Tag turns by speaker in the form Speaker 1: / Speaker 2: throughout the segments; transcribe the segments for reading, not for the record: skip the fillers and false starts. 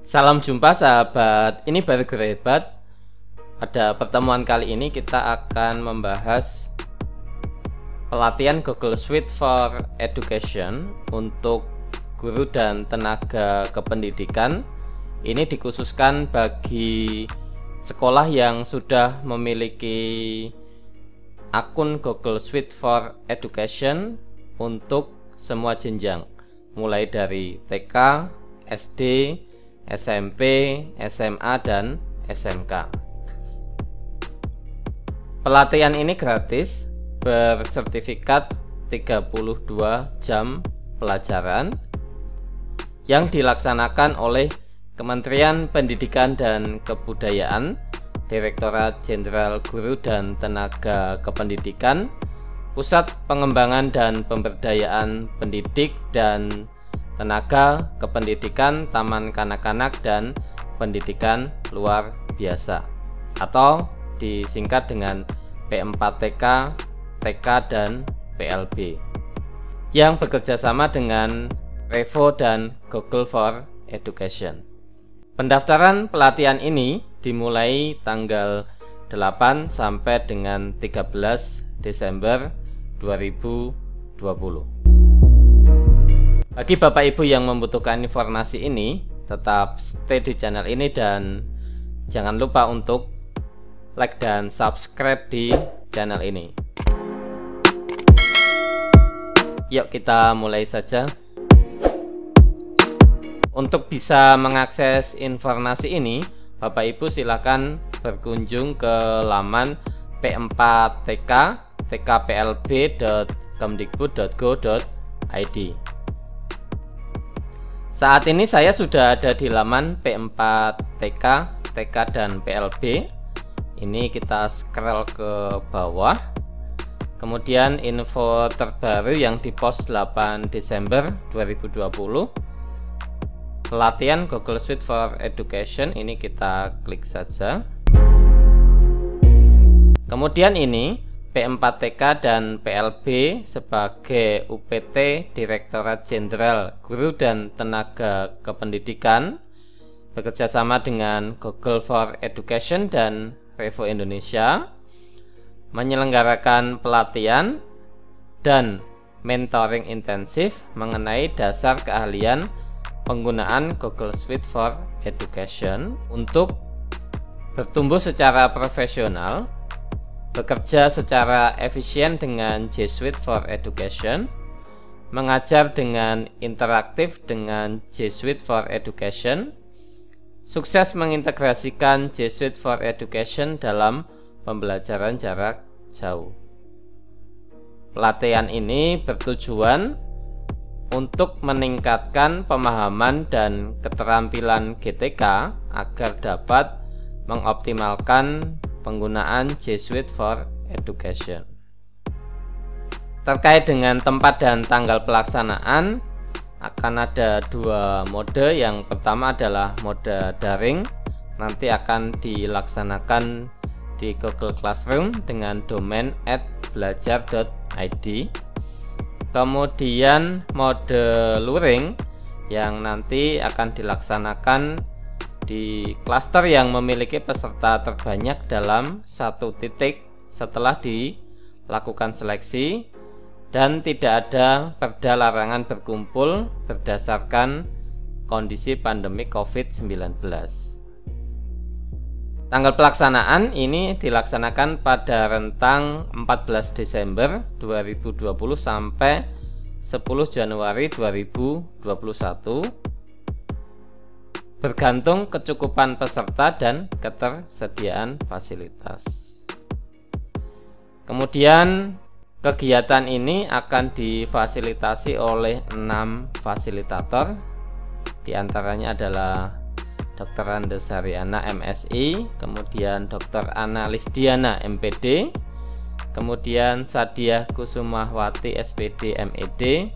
Speaker 1: Salam jumpa sahabat, ini baru Hebat. Pada pertemuan kali ini kita akan membahas pelatihan Google Suite for Education untuk guru dan tenaga kependidikan. Ini dikhususkan bagi sekolah yang sudah memiliki akun Google Suite for Education untuk semua jenjang, mulai dari TK, SD, SMP, SMA, dan SMK. Pelatihan ini gratis, bersertifikat 32 jam pelajaran yang dilaksanakan oleh Kementerian Pendidikan dan Kebudayaan, Direktorat Jenderal Guru dan Tenaga Kependidikan, Pusat Pengembangan dan Pemberdayaan Pendidik dan Tenaga Kependidikan Taman Kanak-kanak dan Pendidikan Luar Biasa, atau disingkat dengan P4TK, TK, dan PLB, yang bekerjasama dengan Revo dan Google for Education. Pendaftaran pelatihan ini dimulai tanggal 8 sampai dengan 13 Desember 2020. Bagi Bapak Ibu yang membutuhkan informasi ini, tetap stay di channel ini dan jangan lupa untuk like dan subscribe di channel ini. Yuk kita mulai saja. Untuk bisa mengakses informasi ini, Bapak Ibu silakan berkunjung ke laman p4tk tkplb.kemdikbud.go.id. Saat ini saya sudah ada di laman P4TK, TK, dan PLB. Ini kita scroll ke bawah. Kemudian info terbaru yang dipost 8 Desember 2020. Pelatihan Google Suite for Education, ini kita klik saja. Kemudian ini P4TK dan PLB sebagai UPT Direktorat Jenderal Guru dan Tenaga Kependidikan bekerjasama dengan Google for Education dan Revo Indonesia menyelenggarakan pelatihan dan mentoring intensif mengenai dasar keahlian penggunaan Google Suite for Education untuk bertumbuh secara profesional, bekerja secara efisien dengan G Suite for Education, mengajar dengan interaktif dengan G Suite for Education, sukses mengintegrasikan G Suite for Education dalam pembelajaran jarak jauh. Pelatihan ini bertujuan untuk meningkatkan pemahaman dan keterampilan GTK agar dapat mengoptimalkan penggunaan G Suite for Education. Terkait dengan tempat dan tanggal pelaksanaan, akan ada dua mode. Yang pertama adalah mode daring, nanti akan dilaksanakan di Google Classroom dengan domain @belajar.id. Kemudian mode luring yang nanti akan dilaksanakan di klaster yang memiliki peserta terbanyak dalam satu titik setelah dilakukan seleksi dan tidak ada perda larangan berkumpul berdasarkan kondisi pandemi COVID-19. Tanggal pelaksanaan ini dilaksanakan pada rentang 14 Desember 2020 sampai 10 Januari 2021. Bergantung kecukupan peserta dan ketersediaan fasilitas. Kemudian kegiatan ini akan difasilitasi oleh 6 fasilitator. Di antaranya adalah Dr. Andes Haryana MSI, kemudian Dr. Ana Lisdiana MPD, kemudian Sadiah Kusumawati SPD MED,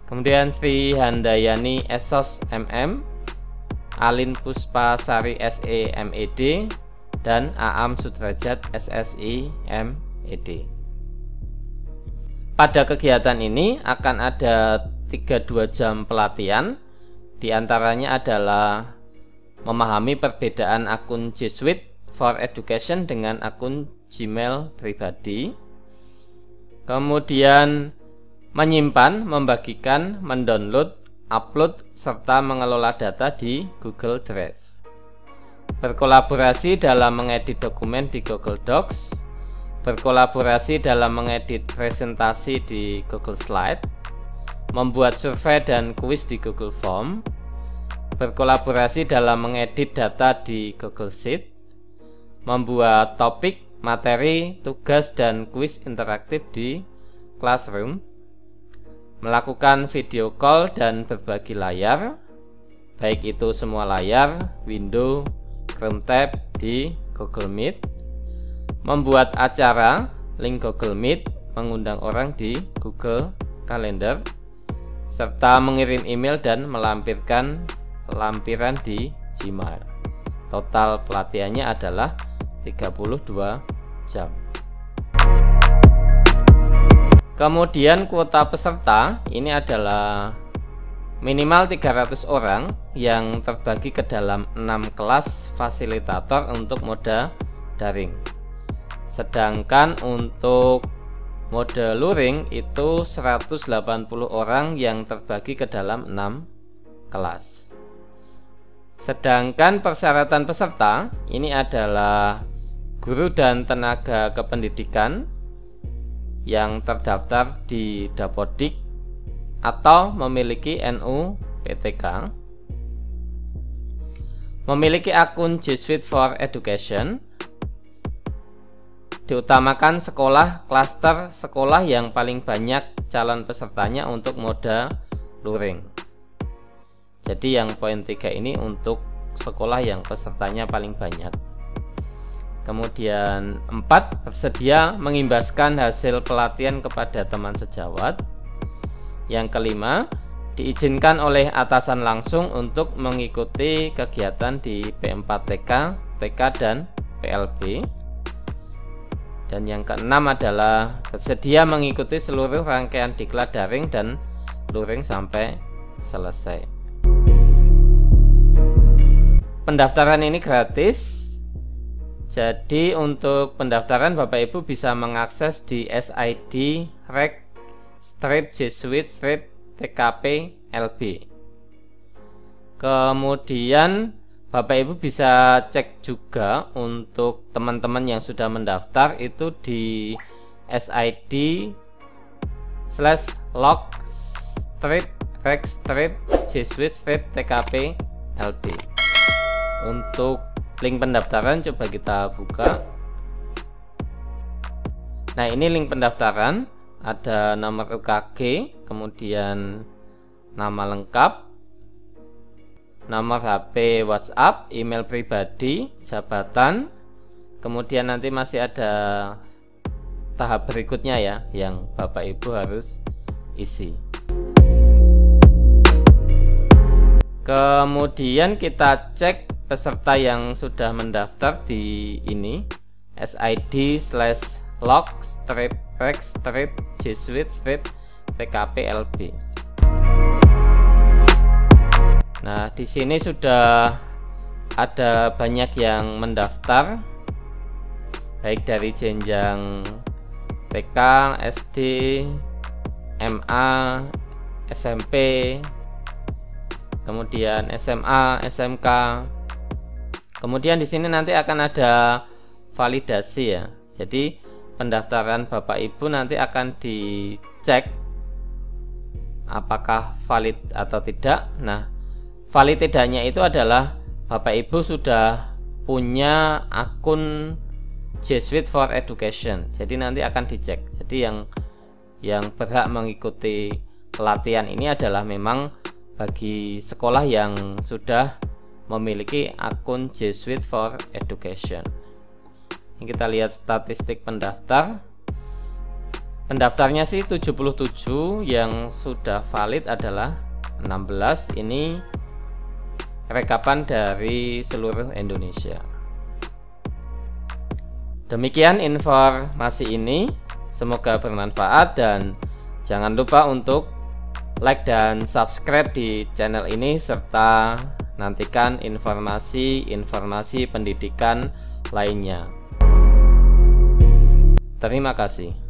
Speaker 1: kemudian Sri Handayani Esos MM, Alin Puspasari SE MED, dan Aam Sudrajat SSI MED. Pada kegiatan ini akan ada 32 jam pelatihan Di antaranya adalah memahami perbedaan akun G Suite for Education dengan akun Gmail pribadi. Kemudian menyimpan, membagikan, mendownload, upload, serta mengelola data di Google Drive. Berkolaborasi dalam mengedit dokumen di Google Docs. Berkolaborasi dalam mengedit presentasi di Google Slide. Membuat survei dan kuis di Google Form. Berkolaborasi dalam mengedit data di Google Sheet. Membuat topik, materi, tugas, dan kuis interaktif di Classroom. Melakukan video call dan berbagi layar, baik itu semua layar, window, Chrome tab di Google Meet. Membuat acara, link Google Meet, mengundang orang di Google Calendar, serta mengirim email dan melampirkan lampiran di Gmail. Total pelatihannya adalah 32 jam. Kemudian kuota peserta ini adalah minimal 300 orang yang terbagi ke dalam 6 kelas fasilitator untuk mode daring. Sedangkan untuk mode luring itu 180 orang yang terbagi ke dalam 6 kelas. Sedangkan persyaratan peserta ini adalah guru dan tenaga kependidikan yang terdaftar di Dapodik atau memiliki NU PTK, memiliki akun G Suite for Education, diutamakan sekolah klaster sekolah yang paling banyak calon pesertanya untuk mode luring. Jadi yang poin 3 ini untuk sekolah yang pesertanya paling banyak. Kemudian 4, bersedia mengimbaskan hasil pelatihan kepada teman sejawat. Yang kelima, diizinkan oleh atasan langsung untuk mengikuti kegiatan di P4TK, TK, dan PLB. Dan yang keenam adalah bersedia mengikuti seluruh rangkaian diklat daring dan luring sampai selesai. Pendaftaran ini gratis. Jadi untuk pendaftaran Bapak Ibu bisa mengakses di SID Rec G Suite TKP LB. Kemudian Bapak Ibu bisa cek juga untuk teman-teman yang sudah mendaftar itu di SID /log/rec G Suite TKP LB. Untuk link pendaftaran coba kita buka. Nah, ini link pendaftaran, ada nomor UKG, kemudian nama lengkap, nomor HP WhatsApp, email pribadi, jabatan, kemudian nanti masih ada tahap berikutnya ya yang Bapak Ibu harus isi. Kemudian kita cek peserta yang sudah mendaftar di ini SID/log/rec G Suite TKP LB. Nah, di sini sudah ada banyak yang mendaftar, baik dari jenjang TK, SD, MA, SMP, kemudian SMA, SMK. Kemudian di sini nanti akan ada validasi ya. Jadi pendaftaran Bapak Ibu nanti akan dicek apakah valid atau tidak. Nah, valid tidaknya itu adalah Bapak Ibu sudah punya akun G Suite for Education. Jadi nanti akan dicek. Jadi yang berhak mengikuti pelatihan ini adalah memang bagi sekolah yang sudah memiliki akun G Suite for Education. Ini kita lihat statistik pendaftar. Pendaftarnya sih 77, yang sudah valid adalah 16. Ini rekapan dari seluruh Indonesia. Demikian informasi ini, semoga bermanfaat dan jangan lupa untuk like dan subscribe di channel ini, serta nantikan informasi-informasi pendidikan lainnya. Terima kasih.